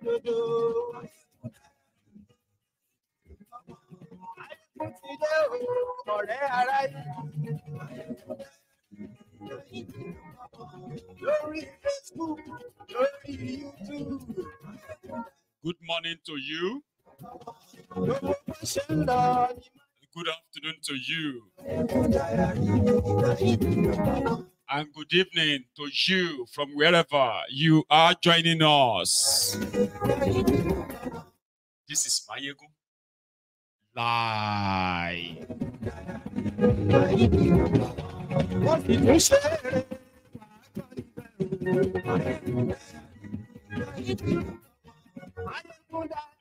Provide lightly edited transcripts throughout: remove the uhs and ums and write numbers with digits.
Good morning to you. Good afternoon to you. And good evening to you from wherever you are joining us. This is Mayego Live.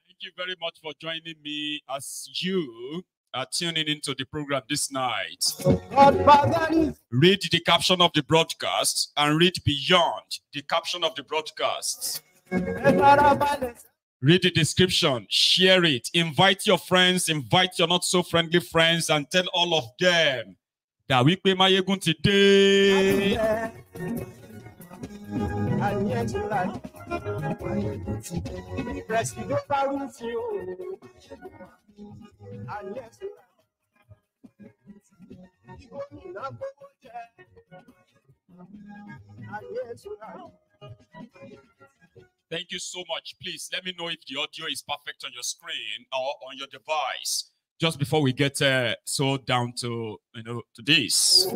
Thank you very much for joining me as you are tuning into the program this night. Read the caption of the broadcast and read beyond the caption of the broadcast. Read the description, share it, invite your friends, invite your not so friendly friends, and tell all of them that we pay Mayegun today. Thank you so much. Please let me know if the audio is perfect on your screen or on your device. Just before we get so down to to this.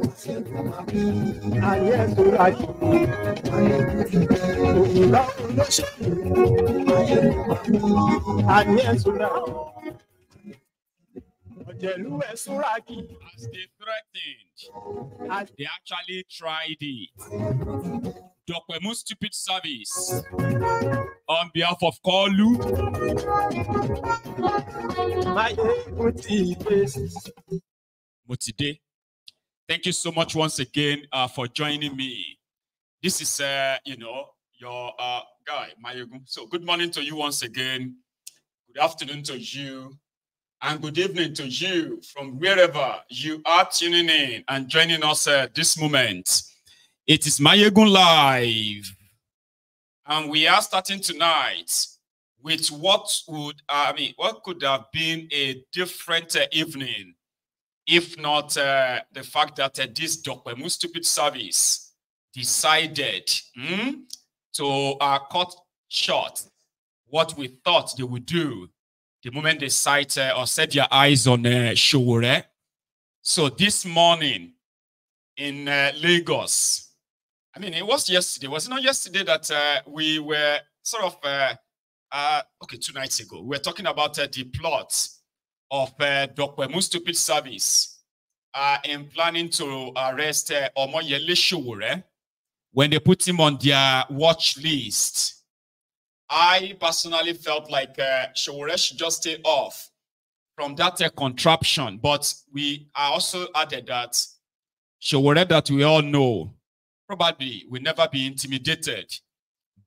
As they threatened, they actually tried it. Dr. Most stupid service on behalf of Kolu. Motide. Thank you so much once again for joining me. This is your guy, Mayegun. So good morning to you once again. Good afternoon to you. And good evening to you from wherever you are tuning in and joining us this moment. It is Mayegun Live. And we are starting tonight with what could have been a different evening, if not the fact that this Dr. Stupid service decided to cut short what we thought they would do the moment they sight or set their eyes on Sowore. So this morning in Lagos, I mean, it was yesterday. Was it not yesterday that we were sort of, 2 nights ago, we were talking about the plot of Dr. Stupid service in planning to arrest Omoyele Sowore when they put him on their watch list. I personally felt like Sowore should just stay off from that contraption. But we also added that Sowore that we all know probably will never be intimidated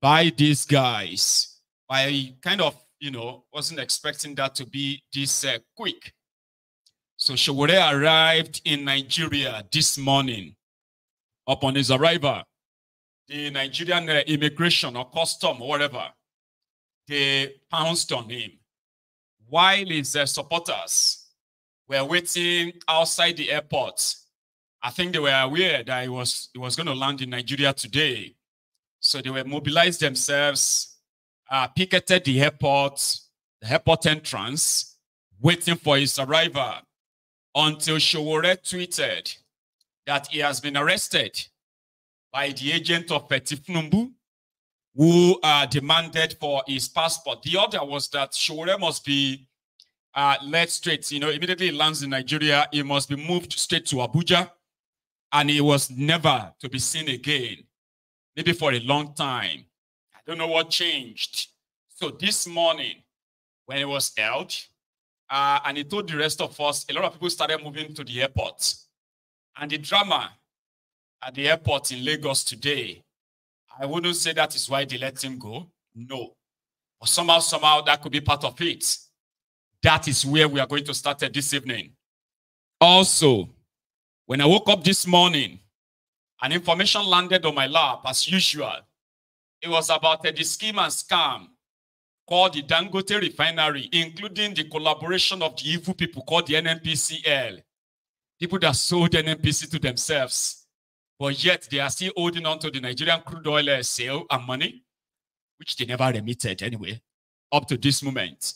by these guys. I kind of, wasn't expecting that to be this quick. So Sowore arrived in Nigeria this morning. Upon his arrival, the Nigerian immigration or custom or whatever, they pounced on him while his supporters were waiting outside the airport. I think they were aware that he was going to land in Nigeria today. So they were mobilized themselves, picketed the airport entrance, waiting for his arrival until Sowore tweeted that he has been arrested by the agent of Tifnumbu, who demanded for his passport. The other was that Sowore must be led straight. Immediately he lands in Nigeria, he must be moved straight to Abuja, and he was never to be seen again, maybe for a long time. I don't know what changed. So this morning, when it was held, and he told the rest of us, a lot of people started moving to the airport. And the drama at the airport in Lagos today, I wouldn't say that is why they let him go. No. But somehow that could be part of it. That is where we are going to start this evening. Also, when I woke up this morning, an information landed on my lap as usual. It was about the scheme and scam called the Dangote Refinery, including the collaboration of the evil people called the NNPCL. People that sold NNPC to themselves, but yet they are still holding on to the Nigerian crude oil sale and money, which they never remitted anyway, up to this moment.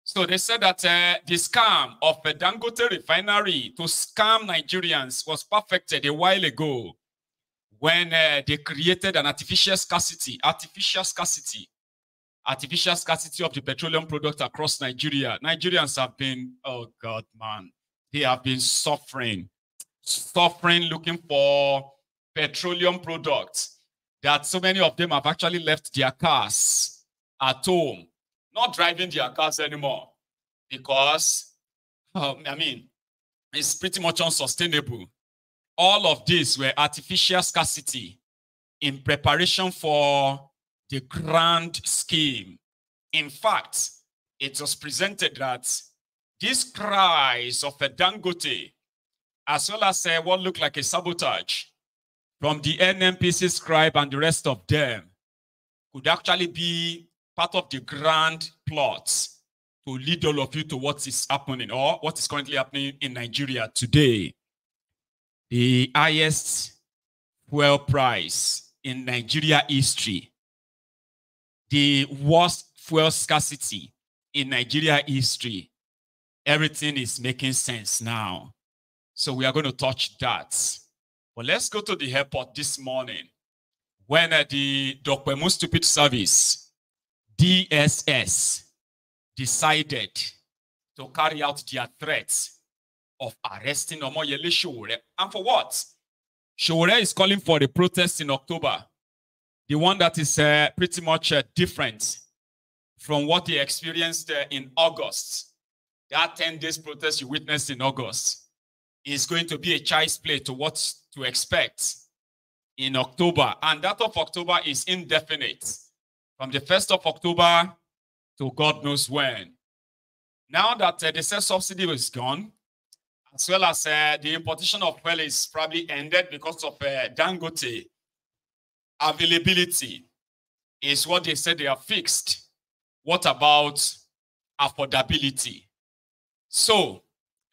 So they said that the scam of a Dangote Refinery to scam Nigerians was perfected a while ago when they created an artificial scarcity of the petroleum product across Nigeria. Nigerians have been, oh God, man, they have been suffering looking for petroleum products, that so many of them have actually left their cars at home, not driving their cars anymore, because, I mean, it's pretty much unsustainable. All of these were artificial scarcity in preparation for the grand scheme. In fact, it was presented that these cries of a Dangote, as well as what looked like a sabotage from the NNPC scribe and the rest of them, could actually be part of the grand plots to lead all of you to what is happening, or what is currently happening in Nigeria today. The highest fuel price in Nigeria history, the worst fuel scarcity in Nigeria history. Everything is making sense now. So we are going to touch that. But let's go to the airport this morning when the Dokwemu Stupid Service, DSS, decided to carry out their threats of arresting Omoyele Sowore. And for what? Sowore is calling for a protest in October. The one that is pretty much different from what he experienced in August. That 10 days protest you witnessed in August is going to be a child's play to what to expect in October. And that of October is indefinite. From the 1st of October to God knows when. Now that the sales subsidy is gone, as well as the importation of fuel is probably ended because of Dangote availability, is what they said they are fixed. What about affordability? So,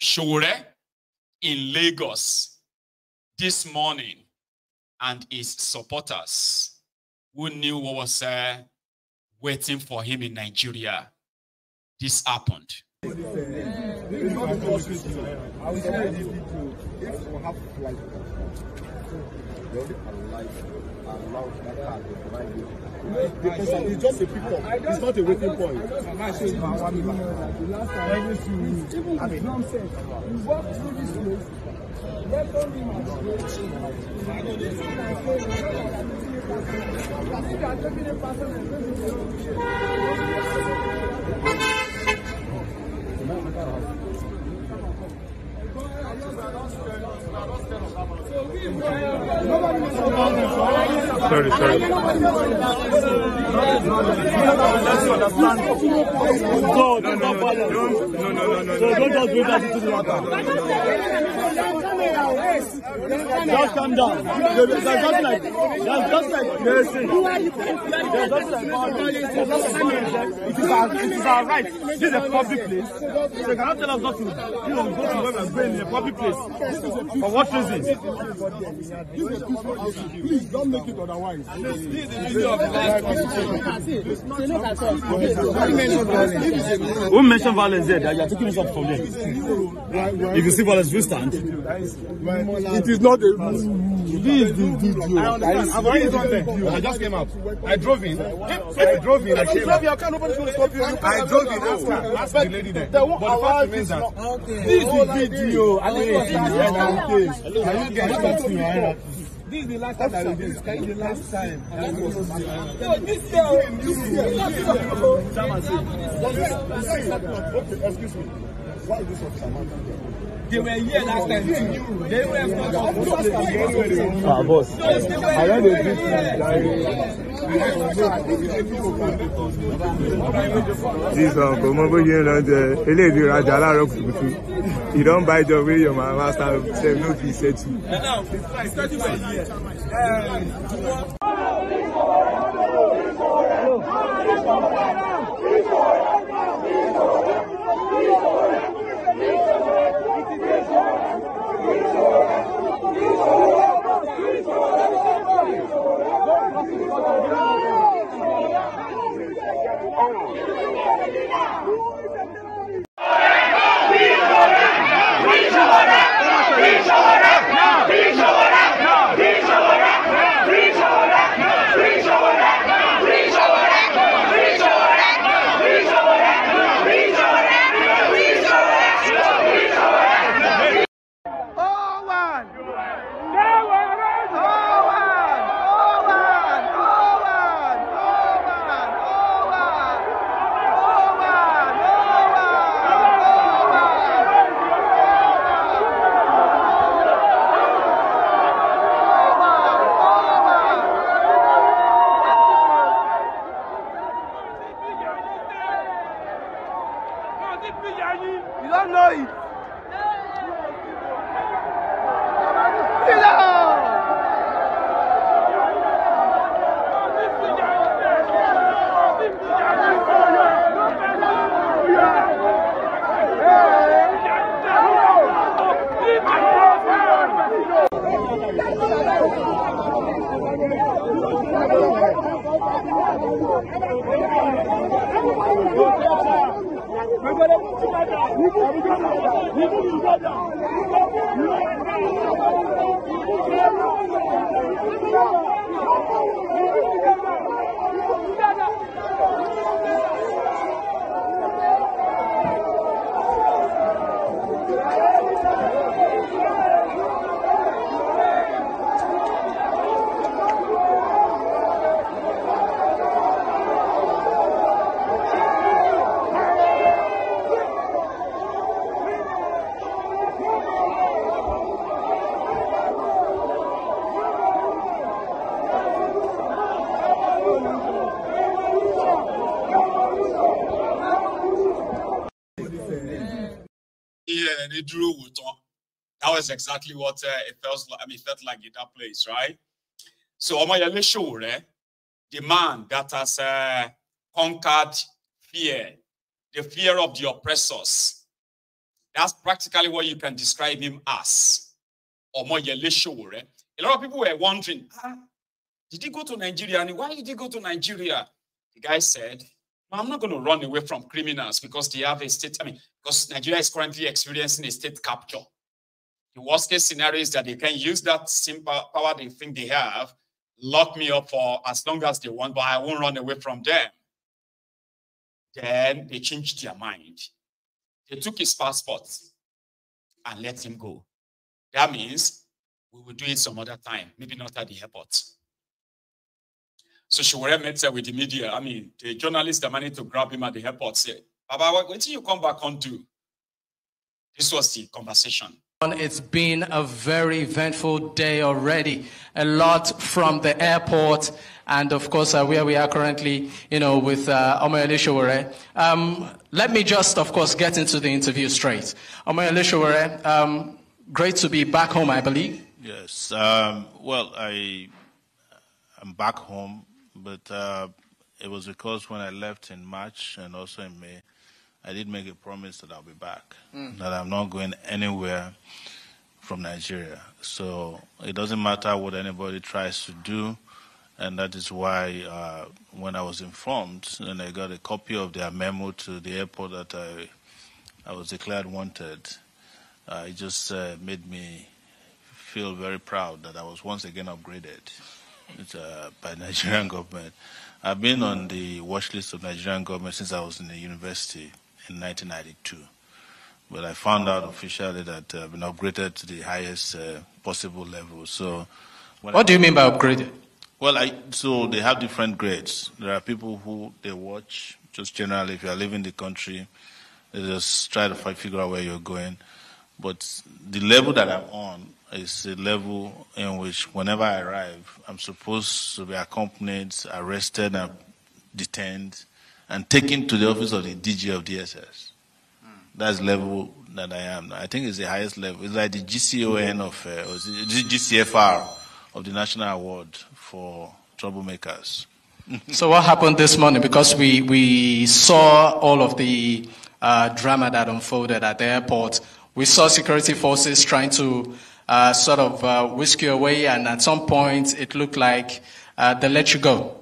Sowore in Lagos this morning and his supporters who knew what was waiting for him in Nigeria, this happened. I will say this video, if we have like it's just a pickup, it's not a waiting point. Sorry. No. Don't just do that into the water. Just calm down. There's just like nursing. It is our right. This is a public place. So you cannot tell us not to, go to where we're going in a public place. For what reason? Please don't make it otherwise. Who mentioned violence there? That you are taking this up from there. If you see violence, you stand. It is not a this is the video. I've already done that. I just came out. I drove in. I came out. Nobody's going to stop you. I drove in after. Ask the lady there. But the fact remains that this is the video. This is the last time I did this. This is the last time. Excuse me. Why is this officer man? They were here last time too. They were boss. I know they did this you don't buy the way your master say no he said to you. You don't know it. That was exactly what it felt like. I mean, it felt like in that place, right? So, Omoyele Sowore, the man that has conquered fear, the fear of the oppressors. That's practically what you can describe him as. Omoyele Sowore. A lot of people were wondering, did he go to Nigeria? And why did he go to Nigeria? The guy said, I'm not going to run away from criminals because they have a state, because Nigeria is currently experiencing a state capture. The worst case scenario is that they can use that simple power they think they have, lock me up for as long as they want, but I won't run away from them. Then they changed their mind. They took his passport and let him go. That means we will do it some other time, maybe not at the airport. So Sowore met with the media. The journalists that managed to grab him at the airport said, Baba, wait till you come back on to. This was the conversation. It's been a very eventful day already. A lot from the airport and, of course, where we are currently, with Omoyele Sowore. Let me just, of course, get into the interview straight. Omoyele Sowore, great to be back home, I believe. Yes. Well, I'm back home, but it was because when I left in March and also in May, I did make a promise that I'll be back, that I'm not going anywhere from Nigeria. So it doesn't matter what anybody tries to do, and that is why when I was informed and I got a copy of their memo to the airport that I was declared wanted, it just made me feel very proud that I was once again upgraded by the Nigerian government. I've been on the watch list of Nigerian government since I was in the university in 1992. But I found out officially that I've been upgraded to the highest possible level. So, what do you mean by upgraded? Well, so they have different grades. There are people who they watch, just generally, if you are leaving the country, they just try to figure out where you're going. But the level that I'm on is a level in which whenever I arrive, I'm supposed to be accompanied, arrested, and detained, and taken to the office of the DG of DSS. That's the level that I am. I think it's the highest level. It's like the GCON of, the GCFR of the National Award for Troublemakers. So what happened this morning? Because we saw all of the drama that unfolded at the airport. We saw security forces trying to sort of whisk you away, and at some point it looked like they let you go.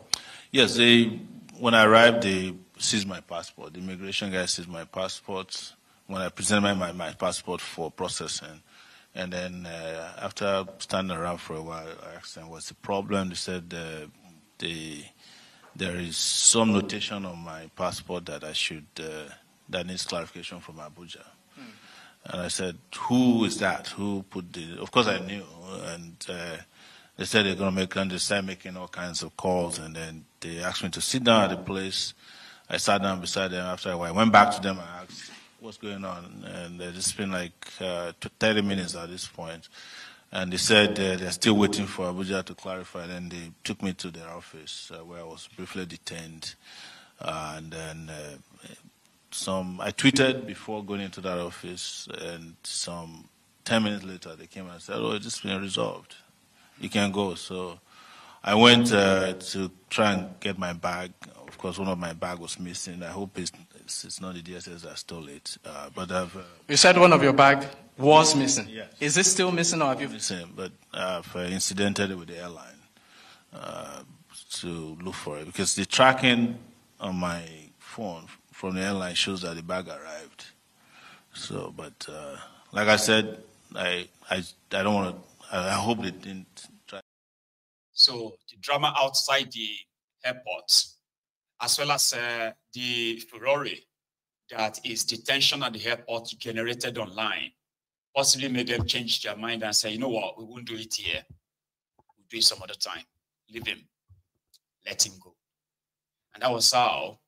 Yes, when I arrived, they seized my passport. The immigration guy seized my passport when I presented my passport for processing. And then after standing around for a while, I asked them, what's the problem? They said there is some notation on my passport that that needs clarification from Abuja. And I said, who is that? Who put the... Of course I knew. And they said they're going to they started making all kinds of calls. And then they asked me to sit down at the place. I sat down beside them. After a while, I went back to them and asked, what's going on? And it's been like 30 minutes at this point. And they said they're still waiting for Abuja to clarify. Then they took me to their office where I was briefly detained. And then I tweeted before going into that office, and some 10 minutes later they came and said, oh, it's just been resolved. You can go. So I went to try and get my bag. Of course, one of my bag was missing. I hope it's not the DSS that stole it. But you said one of your bag was missing. Yes. Is it still missing, or have you? Missing, but I've incidentally with the airline to look for it, because the tracking on my phone from the airline shows that the bag arrived. So, but like I said, I don't want to. I hope they didn't try. So the drama outside the airport, as well as the furore that is detention at the airport generated online, possibly made them change their mind and say, you know what, we won't do it here. We'll do it some other time. Leave him. Let him go. And that was how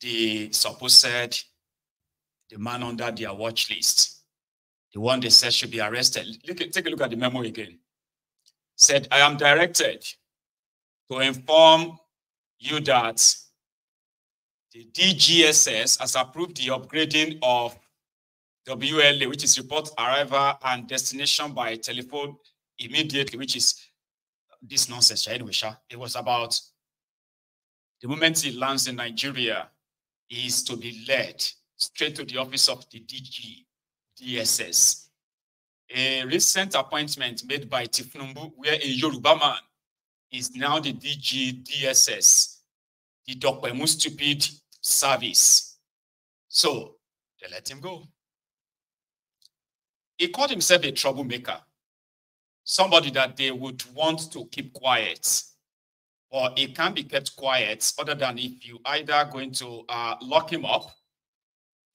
the supposed the man under their watch list, the one they said should be arrested. Take a look at the memo again. Said, I am directed to inform you that the DSS has approved the upgrading of WLA, which is report arrival and destination by telephone immediately, which is this nonsense. It was about the moment he lands in Nigeria, he is to be led straight to the office of the DSS. A recent appointment made by Tifnumbu, where a Yoruba man is now the DSS, the Dokwemu stupid service. So they let him go. He called himself a troublemaker, somebody that they would want to keep quiet, or it can't be kept quiet other than if you either going to lock him up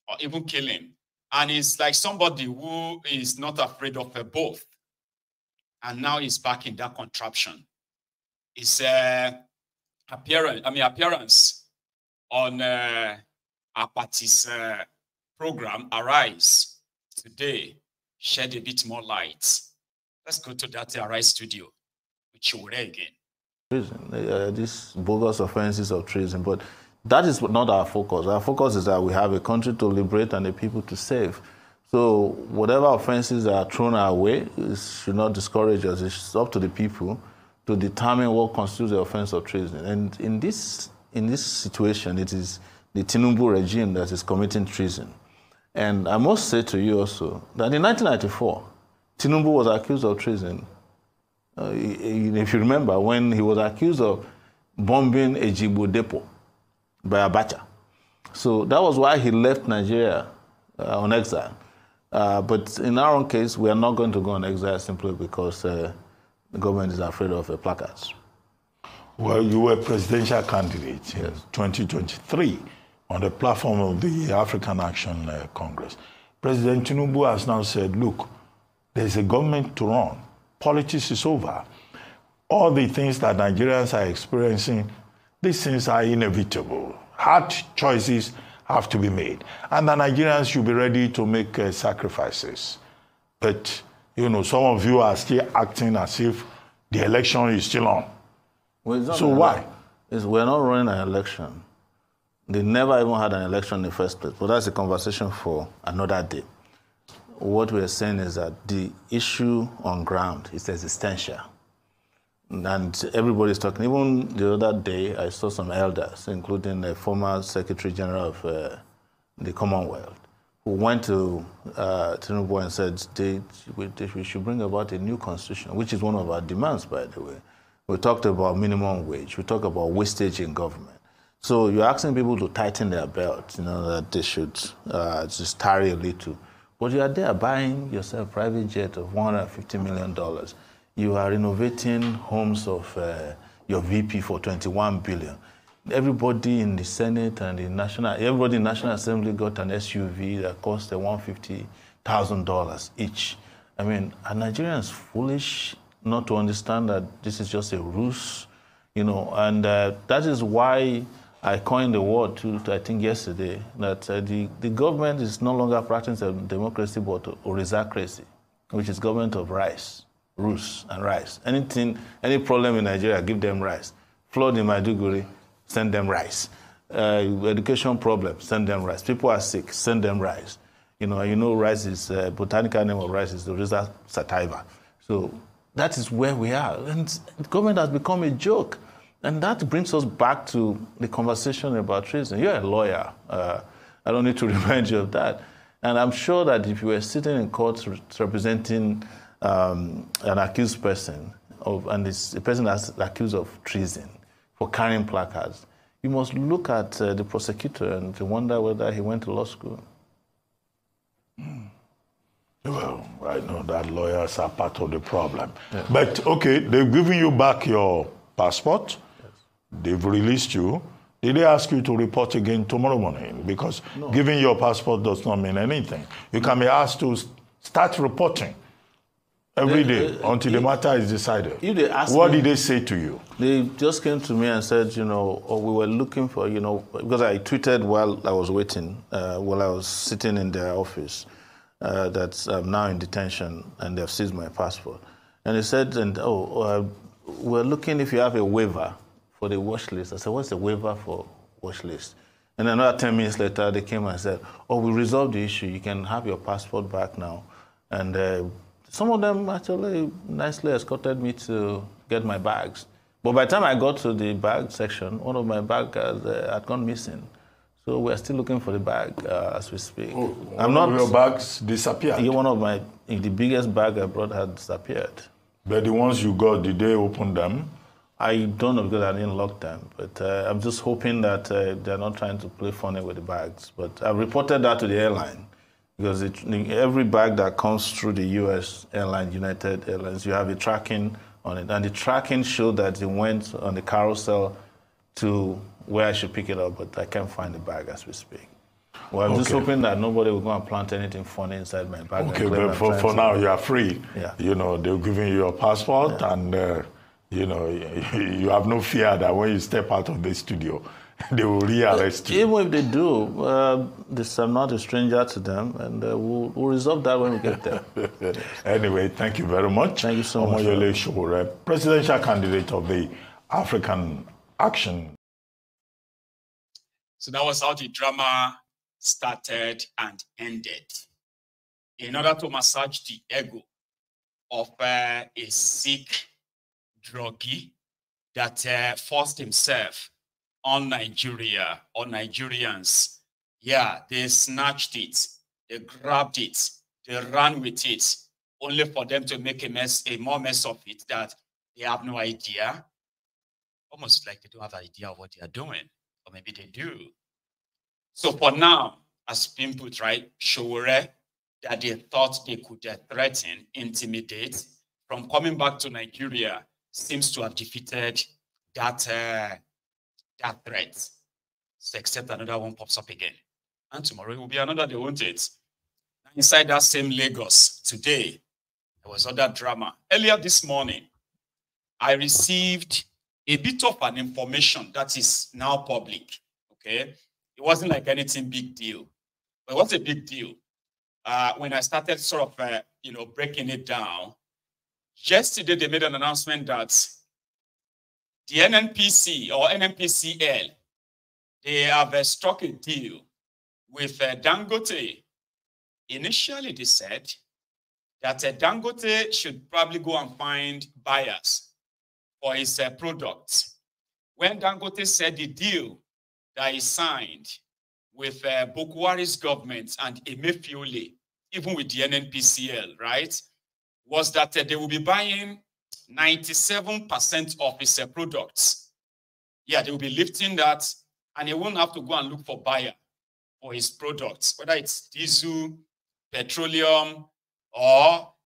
or even kill him. And it's like somebody who is not afraid of both. And now he's back in that contraption. His appearance on Apati's program, Arise, today, shed a bit more light. Let's go to that Arise studio with Sowore again. Treason, these bogus offenses of treason, but that is not our focus. Our focus is that we have a country to liberate and a people to save. So whatever offenses are thrown our way, it should not discourage us. It's up to the people to determine what constitutes the offense of treason. And in this situation, it is the Tinubu regime that is committing treason. And I must say to you also that in 1994, Tinubu was accused of treason. If you remember, when he was accused of bombing Ejigbo depot by Abacha. So that was why he left Nigeria on exile. But in our own case, we are not going to go on exile simply because the government is afraid of placards. Well, you were presidential candidate in 2023 on the platform of the African Action Congress. President Tinubu has now said, look, there's a government to run. Politics is over. All the things that Nigerians are experiencing, these things are inevitable. Hard choices have to be made. And the Nigerians should be ready to make sacrifices. But, you know, some of you are still acting as if the election is still on. Well, so why? We're not running an election. They never even had an election in the first place. But that's a conversation for another day. What we're saying is that the issue on ground is existential. And everybody's talking. Even the other day, I saw some elders, including the former Secretary General of the Commonwealth, who went to Tinubu and said we should bring about a new constitution, which is one of our demands, by the way. We talked about minimum wage. We talked about wastage in government. So you're asking people to tighten their belts, that they should just tarry a little. But you are there buying yourself a private jet of $150 million. You are renovating homes of your VP for $21 billion. Everybody in the Senate and everybody in the National Assembly got an SUV that cost $150,000 each. I mean, are Nigerians foolish not to understand that this is just a ruse? And that is why I coined the word, I think yesterday, that the government is no longer practicing democracy but orisacracy, which is government of rice, ruse and rice. Any problem in Nigeria, give them rice. Flood in Maiduguri, send them rice. Education problem, send them rice. People are sick, send them rice. Rice is, botanical name of rice is the Rhiza sativa. So that is where we are. And the government has become a joke. And that brings us back to the conversation about treason. You're a lawyer. I don't need to remind you of that. And I'm sure that if you were sitting in court representing an accused person, and it's a person that's accused of treason for carrying placards, you must look at the prosecutor and wonder whether he went to law school. Well, I know that lawyers are part of the problem. Yeah. But, okay, they've given you back your passport. Yes. They've released you. Did they ask you to report again tomorrow morning? Because giving your passport does not mean anything. You can be asked to start reporting every day until the matter is decided. What did they say to you? They just came to me and said, we were looking for, because I tweeted while I was waiting, while I was sitting in their office, that I'm now in detention and they've seized my passport. And they said, we're looking if you have a waiver for the watch list. I said, what's the waiver for watch list? And another 10 minutes later, they came and said, we resolved the issue. You can have your passport back now. And some of them actually nicely escorted me to get my bags. But by the time I got to the bag section, one of my bags had gone missing. So we're still looking for the bag as we speak. One of your bags disappeared? The biggest bag I brought had disappeared. But the ones you got, did they open them? I don't know because I didn't lock them. But I'm just hoping that they're not trying to play funny with the bags. But I've reported that to the airline. Because every bag that comes through the U.S. airline, United Airlines, you have a tracking on it. And the tracking showed that it went on the carousel to where I should pick it up, but I can't find the bag as we speak. Well, I'm just hoping that nobody will go and plant anything funny inside my bag. Okay, but for now, you are free. Yeah. They're giving you your passport, and, you have no fear that when you step out of the studio, they will rearrest you. Even if they do, I'm not a stranger to them, and we'll resolve that when we get there. Anyway, thank you very much. Thank you so much. Omoyele Sowore, presidential candidate of the African Action. So that was how the drama started and ended. In order to massage the ego of a sick druggie that forced himself on Nigeria or Nigerians. Yeah, they snatched it, they grabbed it, they ran with it, only for them to make a more mess of it that they have no idea. Almost like they don't have an idea of what they are doing. Or maybe they do. So for now, as been put, right, Sowore, that they thought they could threaten, intimidate, from coming back to Nigeria, seems to have defeated that threat. So except another one pops up again. And tomorrow it will be another, they want it. Inside that same Lagos, today, there was other drama. Earlier this morning, I received a bit of an information that is now public, okay? It wasn't like anything big deal. But what's a big deal? When I started sort of, breaking it down, yesterday they made an announcement that the NNPC or NNPCL, they have struck a deal with Dangote. Initially, they said that Dangote should probably go and find buyers for his products. When Dangote said the deal that he signed with Bukwari's government and Emefiole, even with the NNPCL, right, was that they will be buying 97% of his products. Yeah, they will be lifting that and he won't have to go and look for buyer for his products, whether it's diesel, petroleum, or